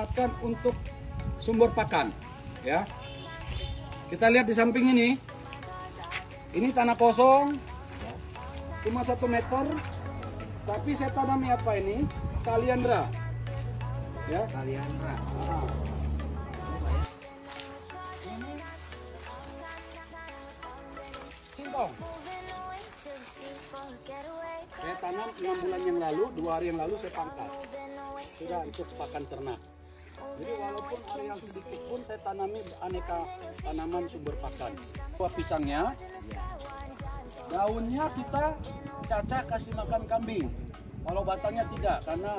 dimanfaatkan untuk sumber pakan, ya. Kita lihat di samping ini tanah kosong, cuma 1 meter, tapi saya tanami apa ini? Kaliandra, ya. Kaliandra. Ini singkong. Saya tanam 6 bulan yang lalu, 2 hari yang lalu saya pangkas. Sudah untuk pakan ternak. Jadi walaupun area sedikit pun saya tanami aneka tanaman sumber pakan. Buah pisangnya, daunnya kita cacah kasih makan kambing. Kalau batangnya tidak, karena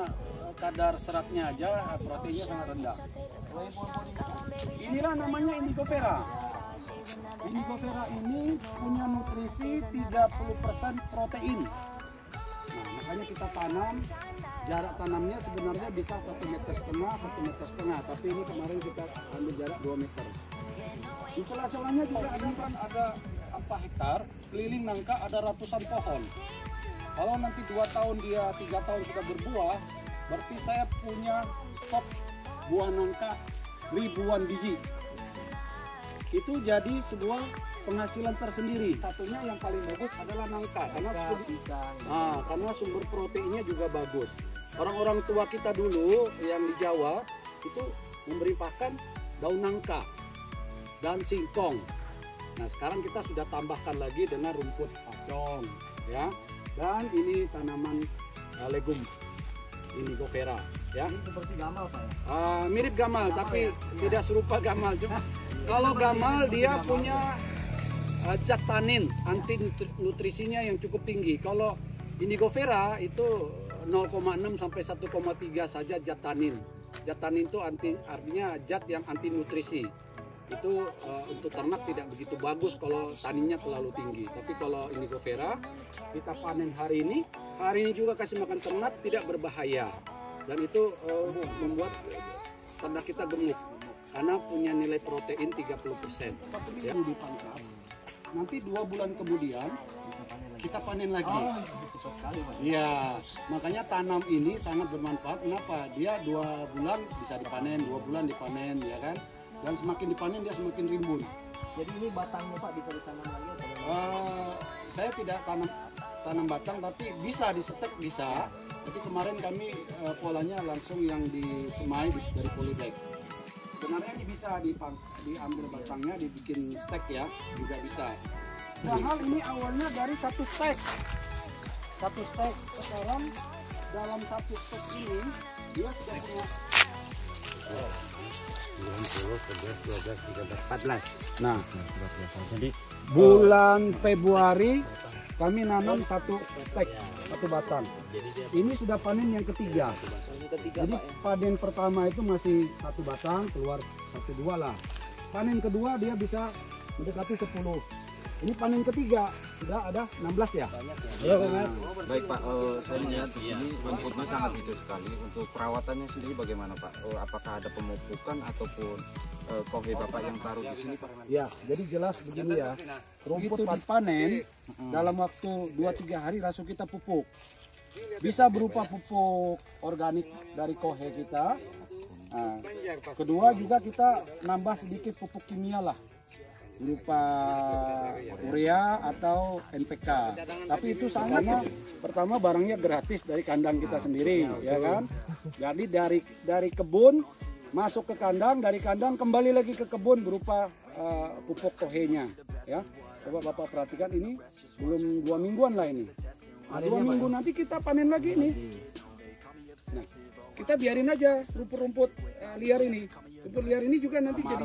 kadar seratnya aja, proteinnya sangat rendah. Inilah namanya Indigo Vera. Indigo Vera ini punya nutrisi 30% protein. Nah, makanya kita tanam, jarak tanamnya sebenarnya bisa 1,5 meter, 1,5 meter, tapi ini kemarin kita ambil jarak 2 meter. Di sela-selanya juga ini kan ada 4 hektar, keliling nangka ada ratusan pohon. Kalau nanti 2 tahun dia 3 tahun sudah berbuah, berarti saya punya stok buah nangka ribuan biji. Itu jadi sebuah penghasilan tersendiri. Satunya yang paling bagus adalah nangka, karena sumber proteinnya juga bagus. Orang-orang tua kita dulu yang di Jawa itu memberi pakan daun nangka dan singkong. Nah, sekarang kita sudah tambahkan lagi dengan rumput pacong, ya. Dan ini tanaman legum Indigo Vera, ya. Ini seperti gamal, Pak, ya? Mirip gamal, tapi ya? Tidak serupa gamal. Cuma kalau gamal dia punya zat tanin, anti nutrisinya yang cukup tinggi. Kalau Indigo Vera itu 0,6 sampai 1,3 saja zat tanin. Zat tanin itu artinya zat yang anti nutrisi. Itu untuk ternak tidak begitu bagus kalau taninnya terlalu tinggi. Tapi kalau Indigo Vera kita panen hari ini juga kasih makan ternak tidak berbahaya. Dan itu membuat ternak kita gemuk karena punya nilai protein 30%. Ya. Nanti 2 bulan kemudian kita panen lagi. Iya, makanya tanam ini sangat bermanfaat. Kenapa? Dia 2 bulan bisa dipanen, 2 bulan dipanen, ya kan? Dan semakin dipanen dia semakin rimbun. Jadi ini batangnya, Pak, bisa ditanam lagi atau saya tidak tanam batang, tapi bisa disetek bisa. Tapi kemarin kami polanya langsung yang disemai dari polybag. Sebenarnya ini bisa diambil batangnya, dibikin stek ya, juga bisa. Padahal ini awalnya dari 1 stek. 1 stek, sekarang dalam 1 stek ini dia sudah punya 10, 11, 12, 13, 14. Nah, Jadi bulan Februari kami nanam 1 stek, 1 batang. Ini sudah panen yang ketiga. Jadi panen pertama itu masih 1 batang, keluar 1-2 lah. Panen kedua dia bisa mendekati 10. Ini panen ketiga sudah ada 16 ya. ya, baik Pak, saya melihat di sini rumputnya sangat hijau sekali. Untuk perawatannya sendiri bagaimana Pak? Apakah ada pemupukan ataupun kohe Bapak yang taruh di sini Pak? Ya, jadi jelas begini ya. Rumput dipanen dalam waktu 2-3 hari langsung kita pupuk. Bisa berupa pupuk organik dari kohe kita. Nah, kedua juga kita nambah sedikit pupuk kimia lah, berupa urea atau NPK. Tapi itu sangat, pertama barangnya gratis dari kandang kita sendiri, ya kan. Jadi dari kebun masuk ke kandang, dari kandang kembali lagi ke kebun berupa pupuk kohenya, ya. Coba Bapak perhatikan ini belum 2 mingguan lah ini. 2 minggu nanti kita panen lagi ini. Nah, kita biarin aja rumput-rumput liar ini. Rumput liar ini juga nanti jadi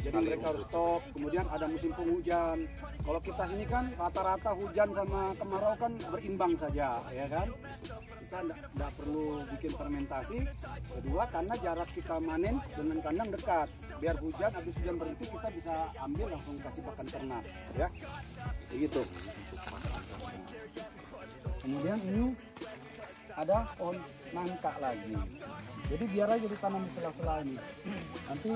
jadi mereka harus stop. Kemudian ada musim penghujan. Kalau kita sini kan rata-rata hujan sama kemarau kan berimbang saja, ya kan. Kita tidak perlu bikin fermentasi. Kedua, karena jarak kita manen dengan kandang dekat. Biar hujan, habis hujan berhenti kita bisa ambil langsung kasih pakan ternak, ya. Begitu. Kemudian ini ada pohon nangka lagi. Jadi biar aja ditanam di sela-sela ini. Nanti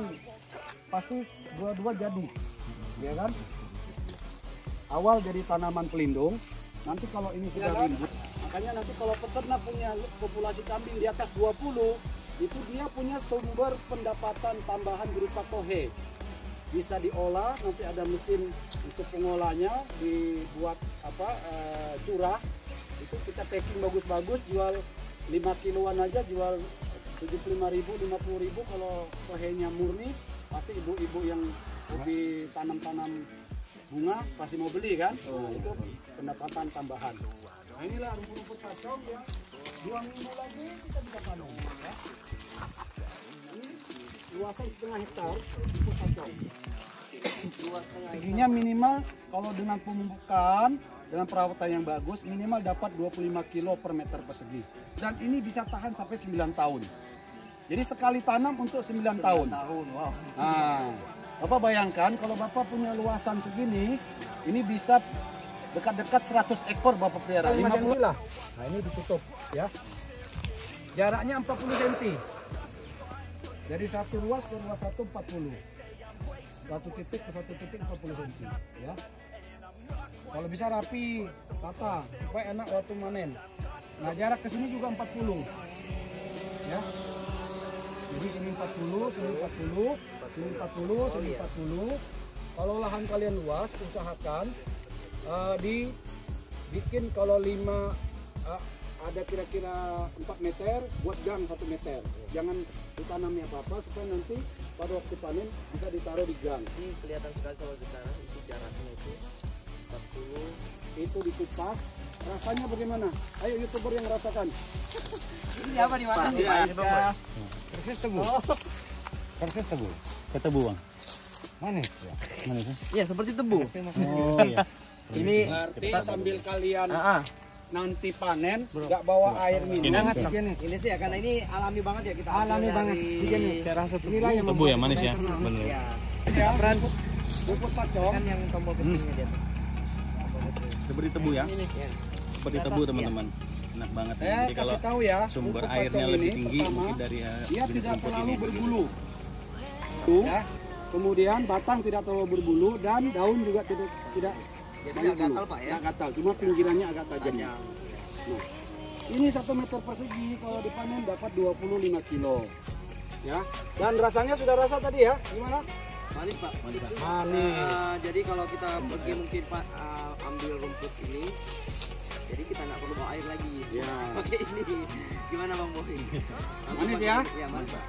pasti dua-dua jadi, ya kan? Awal jadi tanaman pelindung. Nanti kalau ini sudah rimbun, makanya nanti kalau peternak punya populasi kambing di atas 20, itu dia punya sumber pendapatan tambahan berupa kohe. Bisa diolah, nanti ada mesin untuk pengolahnya, dibuat curah. Itu kita packing bagus-bagus, jual 5 kiloan aja, jual 75.000, 50.000. Kalau kohenya murni, pasti ibu-ibu yang hobi tanam-tanam bunga pasti mau beli kan. Nah, itu pendapatan tambahan. Nah, inilah rumput-rumput kacang yang 2 minggu lagi kita bisa panen ya. Ini luasan 1,5 hektar rumput kacang. Tingginya minimal kalau dengan pemupukan, dengan perawatan yang bagus, minimal dapat 25 kilo per meter persegi. Dan ini bisa tahan sampai 9 tahun. Jadi sekali tanam untuk 9 tahun. Wow. Nah, Bapak bayangkan kalau Bapak punya luasan segini, ini bisa dekat-dekat 100 ekor Bapak pelihara. 50 lah. Nah, ini ditutup ya. Jaraknya 40 cm. Dari satu ruas ke ruas satu 40. Satu titik ke satu titik 40 cm ya. Kalau bisa rapi, tata supaya enak waktu manen. Nah, jarak ke sini juga 40. Ya. Jadi sini 40, sini 40, sini 40, sini 40. Kalau lahan kalian luas, usahakan dibikin kalau 5 ada kira-kira 4 meter, buat gang 1 meter. Jangan ditanami apa-apa supaya nanti pada waktu panen bisa ditaruh di gang. Ini kelihatan sekali kalau sekarang itu jaraknya itu 40. Itu dikupas. Rasanya bagaimana? Ayo YouTuber yang rasakan. Ini apa dimakan? Persis tebu. Persis tebu. Ketebu bang. Manis ya. Manis ya? Iya, seperti tebu. Oh iya. Ini Berarti sambil kalian ah, nanti panen, nggak bawa air minum. ini sih ya, karena ini alami banget ya kita. Alami banget. Higienis. Saya rasa Inilah yang Tebu ya manis ya. Bener. ya. ya. Rumput pacong. Kan yang tombol kecilnya dia. Seperti tebu ya. Ya. Seperti tebu teman-teman. Enak banget. Saya Jadi kalau kasih tahu ya, sumber rumput airnya pacong lebih ini, tinggi pertama, mungkin dari dia jenis tidak rumput terlalu ini. berbulu. Ya. Kemudian batang tidak terlalu berbulu dan daun juga tidak Jadi banyak nggak gatal bulu. Pak ya. Nggak gatal, cuma pinggirannya agak tajam. Panjang. Nah, ini 1 meter persegi kalau dipanen dapat 25 kilo. Ya. Dan rasanya sudah rasa tadi ya. Gimana? Manis Pak. Manis, Pak. Manis. Jadi kalau kita pergi mungkin Pak ambil rumput ini, jadi kita nggak perlu bawa air lagi. Ya. Pakai ini. Gimana Bang Boy? Manis ya? Iya manis Pak.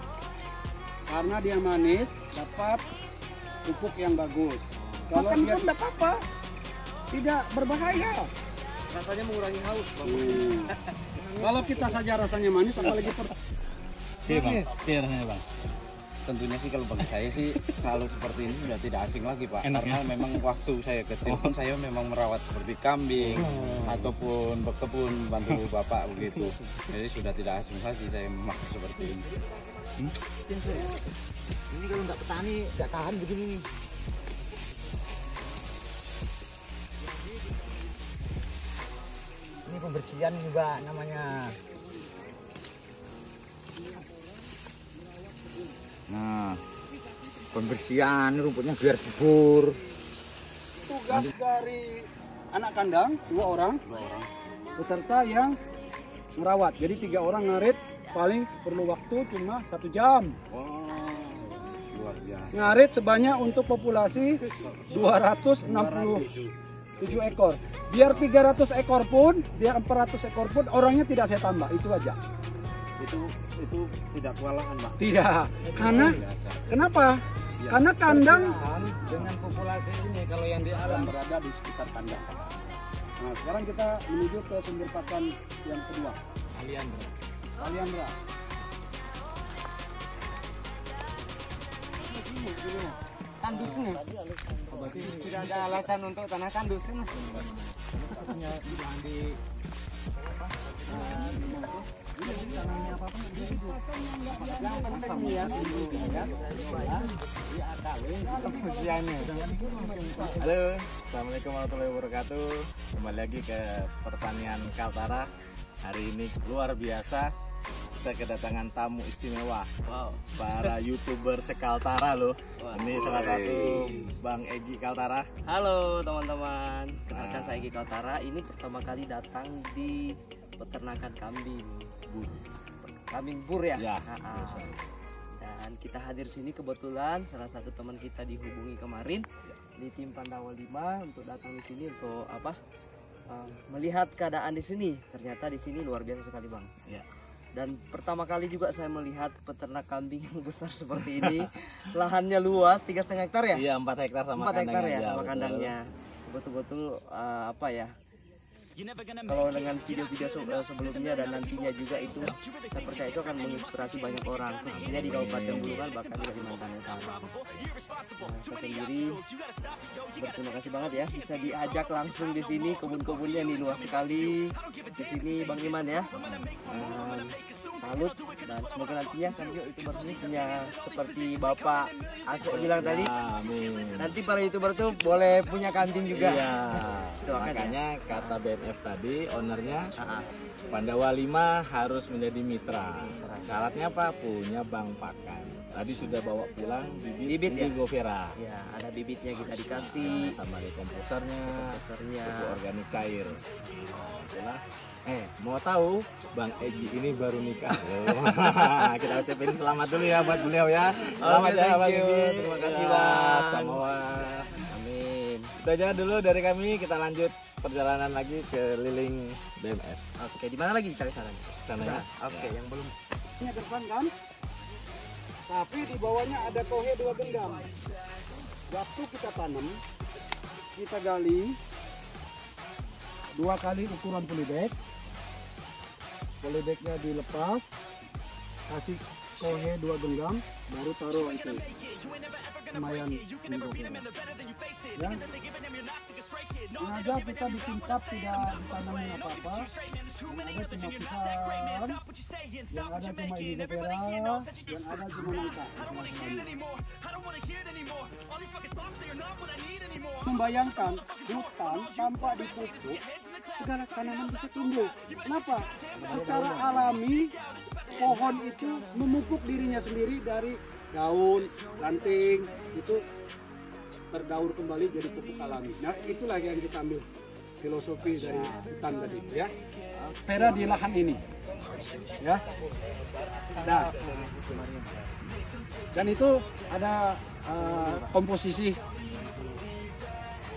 Karena dia manis, dapat pupuk yang bagus. Kalau Makan dia pun tidak apa, tidak berbahaya. Rasanya mengurangi haus Bang. Kalau kita saja rasanya manis, apalagi Iya bang. Iya rasanya bang. Tentunya sih kalau bagi saya sih kalau seperti ini sudah tidak asing lagi Pak. Enak, Karena memang waktu saya kecil pun saya memang merawat seperti kambing ataupun berkebun bantu bapak begitu. Jadi sudah tidak asing lagi saya memakai seperti ini. Ini kalau nggak petani nggak tahan begini nih. Ini pembersihan juga namanya. Nah, pembersihan rumputnya biar subur. tugas dari anak kandang 2 orang, beserta yang merawat. Jadi 3 orang ngarit, paling perlu waktu cuma 1 jam. Luar biasa. Ngarit sebanyak untuk populasi 267 ekor. Biar 300 ekor pun, biar 400 ekor pun, orangnya tidak saya tambah, itu aja. Itu tidak kewalahan Pak. Tidak, karena Biasa. kenapa? Karena kandang Dengan populasi ini kalau yang di alam berada di sekitar kandang. Nah, sekarang kita menuju ke sumber pakan yang kedua. Aliandra. Tandusnya. Berarti tidak ada alasan untuk tanah tandus kan? Yang penting ya, Halo, assalamualaikum warahmatullahi wabarakatuh. Kembali lagi ke pertanian Kaltara. Hari ini luar biasa. Kita kedatangan tamu istimewa. Wow. Para YouTuber sekaltara loh. Ini salah satu Bang Egy Kaltara. Halo teman-teman, kenalkan saya Egy Kaltara. Ini pertama kali datang di peternakan kambing. kambing bur ya. Ya, Dan kita hadir sini kebetulan salah satu teman kita dihubungi kemarin di tim Pandawa 5 untuk datang di sini untuk apa? Melihat keadaan di sini. Ternyata di sini luar biasa sekali, Bang. Ya. Dan pertama kali juga saya melihat peternak kambing yang besar seperti ini. Lahannya luas 3,5 hektar ya? Iya, 4 hektar sama 4 hektar kandangnya. ya, Iya, sama betul. kandangnya. Betul-betul apa ya? Kalau dengan video-video sebelumnya dan nantinya juga itu, saya percaya itu akan menginspirasi banyak orang, khususnya di Kabupaten Bulungan bahkan di Kalimantan Utara. Saya sendiri berterima kasih banget ya bisa diajak langsung di sini, kebun-kebunnya nih luas sekali di sini Bang Iman ya. Salut dan semoga nantinya kan YouTuber ini punya seperti Bapak Asok bilang tadi. Amin. Nanti para YouTuber tuh boleh punya kambing juga. Iya. Doakan Makanya kata BMF tadi, ownernya Pandawa 5 harus menjadi mitra. Syaratnya apa? Punya bank pakan. Tadi sudah bawa pulang bibit ya? Indigo Vera. Ya, ada bibitnya kita dikasih, Sama dekomposernya, besarnya. pupuk organik cair. Itulah. Mau tahu Bang Egi ini baru nikah. Kita ucapin selamat dulu ya buat beliau ya. Selamat ya Bang Egi. Terima kasih Ya, Bang. sama. Amin. Itu aja dulu dari kami. Kita lanjut perjalanan lagi ke liling BMF. Oke, di mana lagi kita ke sana? Sana ya. Oke, yang belum. Ini depan kan, tapi di bawahnya ada kohe 2 genggam. Waktu kita tanam, kita gali 2 kali ukuran polybag. Polybagnya dilepas, kasih kohe 2 genggam, baru taruh itu. Lumayan ya. Sengaja kita bikin cup tidak ditanamin apa-apa. Yang ada cuma pisang, yang ada cuma Indigo Vera, yang ada cuma nangka. Membayangkan hutan tanpa dipupuk, segala tanaman bisa tumbuh. Kenapa? Secara alami pohon itu memupuk dirinya sendiri dari daun, ranting, itu terdaur kembali jadi pupuk alami. Nah, itulah yang kita ambil filosofi dari hutan tadi, ya. Vera di lahan ini, ya. Nah, dan itu ada komposisi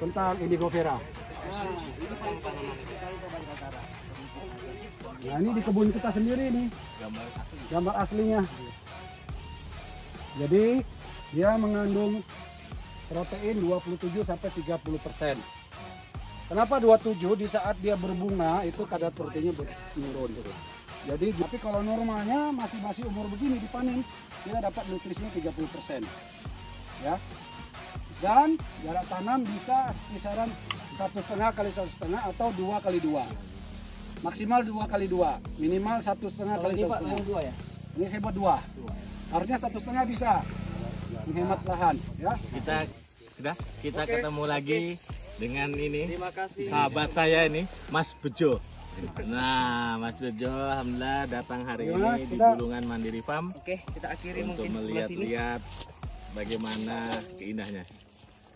tentang Indigo Vera. Nah, ini di kebun kita sendiri nih, gambar aslinya. Jadi dia mengandung protein 27-30%. Kenapa 27? Di saat dia berbunga itu kadar proteinnya menurun. Jadi tapi kalau normalnya masih umur begini dipanen, kita dapat nutrisinya 30%. Ya. Dan jarak tanam bisa kisaran 1,5 kali 1,5 atau 2 kali 2. Maksimal 2 kali 2, minimal 1,5 kali 1,5. Ya? Ini saya buat 2. Harusnya 1,5 bisa menghemat lahan, ya. Kita ketemu lagi dengan ini Terima kasih. sahabat saya ini, Mas Bejo. Nah, Mas Bejo alhamdulillah datang hari Gimana? ini di Kita- Bulungan Mandiri Farm Oke, kita akhiri untuk mungkin sebelah sini. melihat-lihat bagaimana keindahannya.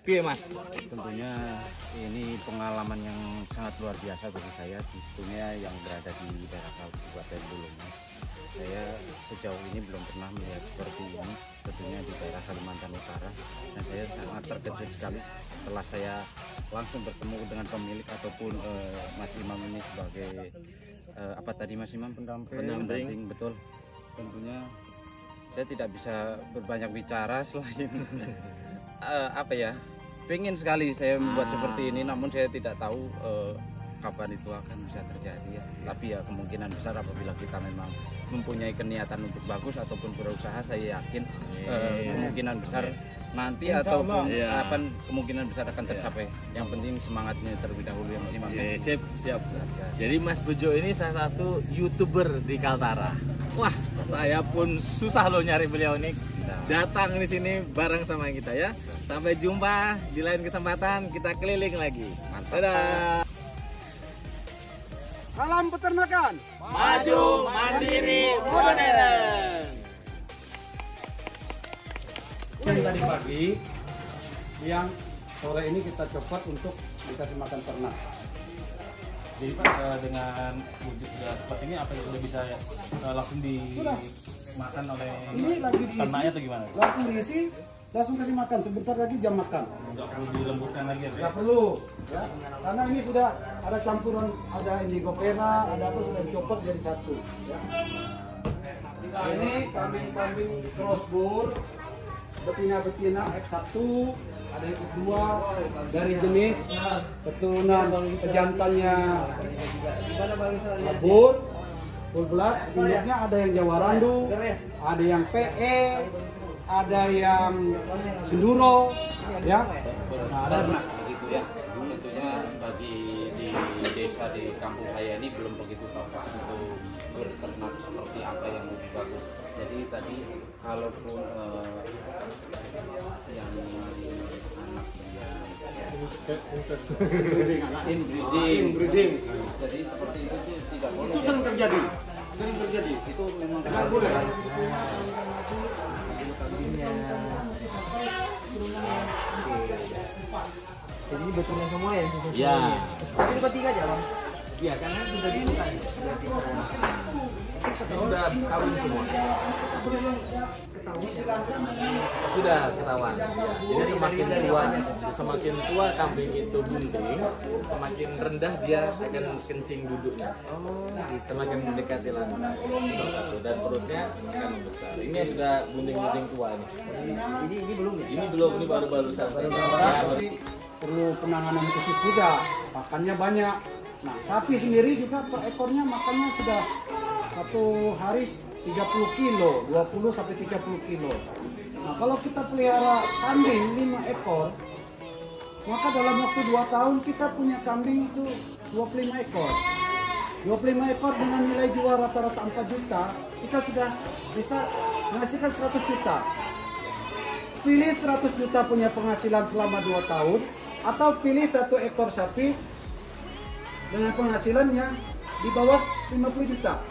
Piye Mas? Tentunya ini pengalaman yang sangat luar biasa bagi saya, tentunya yang berada di daerah Kabupaten Bulungan. Saya sejauh ini belum pernah melihat seperti ini, tentunya di daerah Kalimantan Utara. Dan saya sangat terkejut sekali setelah saya langsung bertemu dengan pemilik ataupun Mas Imam ini sebagai apa tadi Mas Imam? Pendamping, betul. Tentunya saya tidak bisa berbanyak bicara selain apa ya? Pengen sekali saya membuat seperti ini, namun saya tidak tahu kapan itu akan bisa terjadi ya. Tapi ya kemungkinan besar apabila kita memang mempunyai keniatan untuk bagus ataupun berusaha, saya yakin kemungkinan besar nanti ataupun Iya. akan kemungkinan besar akan tercapai. Yang penting semangatnya terlebih dahulu yang Imam. Siap. Jadi Mas Bejo ini salah satu YouTuber di Kaltara. Wah, saya pun susah loh nyari beliau nih. Datang di sini bareng sama kita ya. Sampai jumpa di lain kesempatan, kita keliling lagi. Dadah. Salam peternakan. Maju, mandiri, modern. Yang tadi pagi, siang, sore ini kita copot untuk dikasih makan ternak. Jadi Pak, dengan wujud sudah seperti ini, apa yang sudah bisa langsung dimakan oleh Ini lagi diisi, ternaknya atau gimana? langsung diisi, langsung kasih makan. Sebentar lagi jam makan. Nggak perlu dilembutkan lagi ya? Nggak perlu, ya. Karena ini sudah ada campuran, ada indigo vera, ada apa sudah dicopot jadi satu. Ya. Ini kambing crossbur, betina F1, ada yang F2 dari jenis keturunan pejantannya Labur, full blood. Induknya ada yang Jawa Randu, ada yang PE, ada yang Senduro, ya. Nah, ada begitu ya. Tentunya bagi di desa di kampung saya ini belum begitu tahu Pak untuk berternak seperti apa yang lebih bagus. Jadi tadi kalaupun yang anak inbreeding. Jadi seperti itu sih tidak boleh. itu sering terjadi. Itu memang Nggak boleh. Kambingnya. Jadi ini betina semua ya? Ya. Tapi itu tiga aja bang? Iya, karena sudah dibuka. Sudah kawin semua. Sudah ketahuan. Jadi semakin tua kambing itu bunting, semakin rendah dia akan kencing duduknya. Semakin mendekati lantai. Salah satu, dan perutnya akan besar. Ini sudah bunting-bunting tua nih. Ini belum ya? Ini belum, ini baru-baru saja. Tapi perlu penanganan khusus juga, makannya banyak. Nah, sapi sendiri juga per ekornya makannya sudah satu hari 30 kilo, 20 sampai 30 kilo. Nah, kalau kita pelihara kambing 5 ekor, maka dalam waktu 2 tahun kita punya kambing itu 25 ekor. 25 ekor dengan nilai jual rata-rata 4 juta, kita sudah bisa menghasilkan 100 juta. Pilih 100 juta punya penghasilan selama 2 tahun, atau pilih 1 ekor sapi dengan penghasilan yang di bawah 50 juta.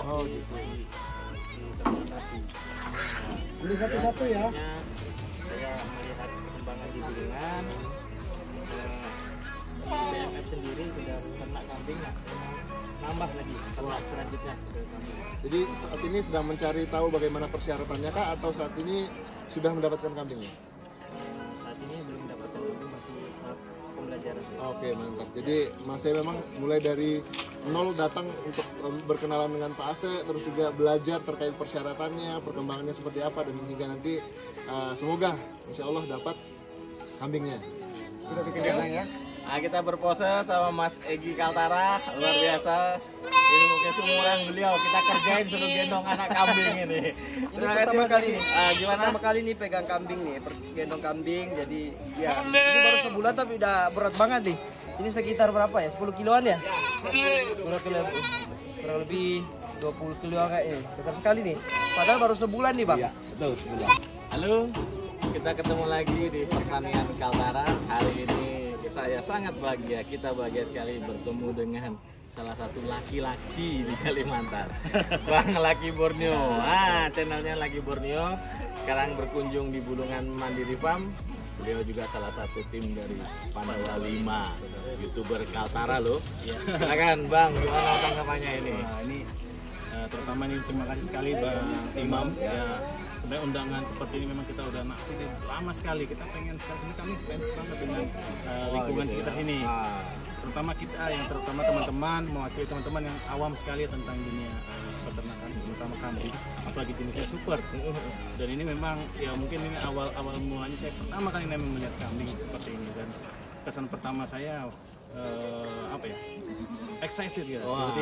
Oh gitu. Beli satu-satu ya. Saya melihat perkembangan di Bulungan. BMF sendiri sudah ternak kambing, nambah lagi ternak selanjutnya. Jadi saat ini sedang mencari tahu bagaimana persyaratannya kah, atau saat ini sudah mendapatkan kambingnya? Saat ini belum mendapatkan, masih tahap pembelajaran. Oke, mantap. Jadi Mas saya memang mulai dari nol datang untuk berkenalan dengan Pak Ase, terus juga belajar terkait persyaratannya, perkembangannya seperti apa, dan hingga nanti semoga insya Allah dapat kambingnya. Sudah bikin ya. Nah, kita berpose sama Mas Egi Kaltara, luar biasa. Ini mungkin seumuran beliau, kita kerjain suruh gendong anak kambing ini. Terima kasih pertama kali nih. Gimana? Pertama kali nih pegang kambing nih, gendong kambing. Jadi ya ini baru sebulan tapi udah berat banget nih. Ini sekitar berapa ya? 10 kiloan ya? Kurang lebih 20 kilo kayaknya. Besar sekali nih. Padahal baru sebulan nih bang. Iya, betul sebulan. Halo, kita ketemu lagi di pertanian Kaltara. Hari ini saya sangat bahagia, kita bahagia sekali bertemu dengan salah satu laki-laki di Kalimantan, Bang Lucky Borneo. Channelnya Lucky Borneo sekarang berkunjung di Bulungan Mandiri Farm. Beliau juga salah satu tim dari Pandawa 5, YouTuber Kaltara loh. Silakan Bang, gimana tanggapannya ini? Nah, ini terutama ini terima kasih sekali Bang Imam ya. Sebenarnya undangan seperti ini memang kita udah nanti lama sekali, kita pengen sekali, kami fans banget dengan lingkungan sekitar sini. Terutama kita yang teman-teman mewakili teman-teman yang awam sekali tentang dunia peternakan, terutama kambing, apalagi jenisnya super. Dan ini memang ya mungkin ini awal mulanya saya pertama kali melihat kambing seperti ini, dan kesan pertama saya apa ya, excited gitu. Jadi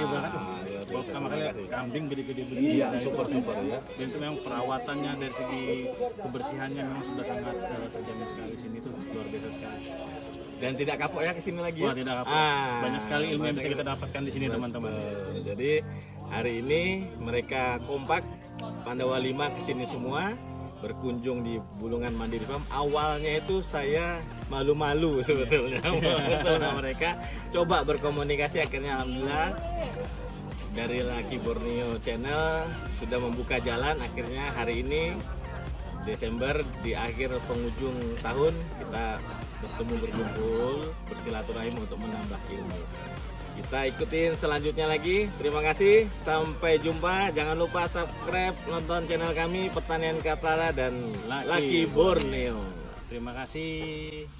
pertama kali kambing gede-gede begini, super ya. Dan itu memang perawatannya dari segi kebersihannya memang sudah sangat terjamin sekali di sini, itu luar biasa sekali. Dan tidak kapok ya kesini lagi? Wah, tidak kapok. Banyak sekali ilmu yang bisa kita dapatkan di sini teman-teman. Jadi hari ini mereka kompak, Pandawa 5 kesini semua, berkunjung di Bulungan Mandiri Farm. Awalnya itu saya malu-malu sebetulnya sama mereka, coba berkomunikasi, akhirnya alhamdulillah dari Lucky Borneo Channel sudah membuka jalan. Akhirnya hari ini Desember di akhir penghujung tahun kita bertemu berkumpul bersilaturahim untuk menambah ilmu. Kita ikutin selanjutnya lagi. Terima kasih. Sampai jumpa. Jangan lupa subscribe, nonton channel kami Pertanian Kaltara dan Lucky Borneo. Terima kasih.